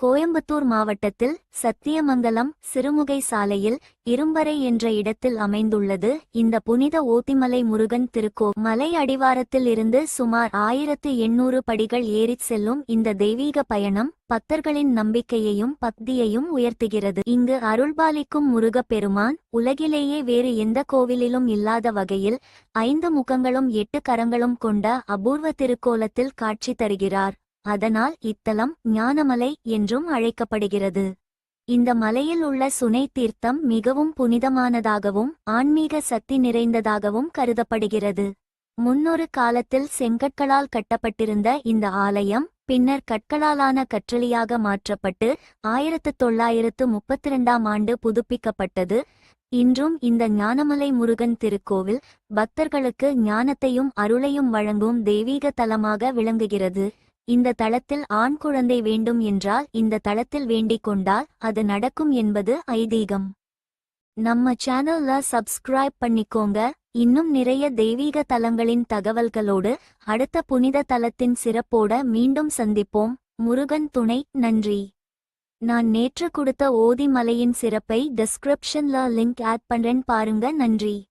கோயம்புத்தூர் மாவட்டத்தில் சத்தியமங்கலம் சிறுமுகை சாலையில் இரும்பறை என்ற இடத்தில் அமைந்துள்ளது இந்த புனித ஓதிமலை முருகன் திருக்கோவில். மலை அடிவாரத்தில் இருந்து சுமார் 1800 படிகள் ஏறிச் செல்லும் இந்த தெய்வீக பயணம் பக்தர்களின் நம்பிக்கையையும் பக்தியையும் உயர்த்துகிறது. இங்கு அருள்பாலிக்கும் முருகப் பெருமான் உலகிலேயே வேறு எந்த கோவிலிலும் இல்லாத வகையில் 5 முகங்களும் 8 கரங்களும் கொண்ட அபூர்வ திருக்கோலத்தில் காட்சி தருகிறார். அதனால் இத்தலம் ஞானமலை என்றும் அழைக்கப்படுகிறது. இந்த மலையில் உள்ள சுனை தீர்த்தம் மிகவும் புனிதமானதாகவும் ஆன்மீக சக்தி நிறைந்ததாகவும் கருதப்படுகிறது. முன்னொரு காலத்தில் செங்கற்களால் கட்டப்பட்டிருந்த இந்த ஆலயம் பின்னர் கற்களாலான கற்றளியாக மாற்றப்பட்டு 1932ஆம் ஆண்டு புதுப்பிக்கப்பட்டது. இன்றும் இந்த ஞானமலை முருகன் திருக்கோவில் பக்தர்களுக்கு ஞானத்தையும் அருளையும் வழங்கும் தெய்வீக தலமாக விளங்குகிறது. இந்த தலத்தில் ஆண் குழந்தை வேண்டும் என்றால் இந்த தலத்தில் வேண்டிக் கொண்டால் அது நடக்கும் என்பது ஐதீகம். நம்ம சேனல்ல சப்ஸ்கிரைப் பண்ணிக்கோங்க. இன்னும் நிறைய தெய்வீக தலங்களின் தகவல்களோடு அடுத்த புனித தலத்தின் சிறப்போட மீண்டும் சந்திப்போம். முருகன் துணை. நன்றி. நான் நேற்று கொடுத்த ஓதி மலையின் சிறப்பை டிஸ்கிரிப்ஷன்ல லிங்க் ஆட் பண்றேன் பாருங்க. நன்றி.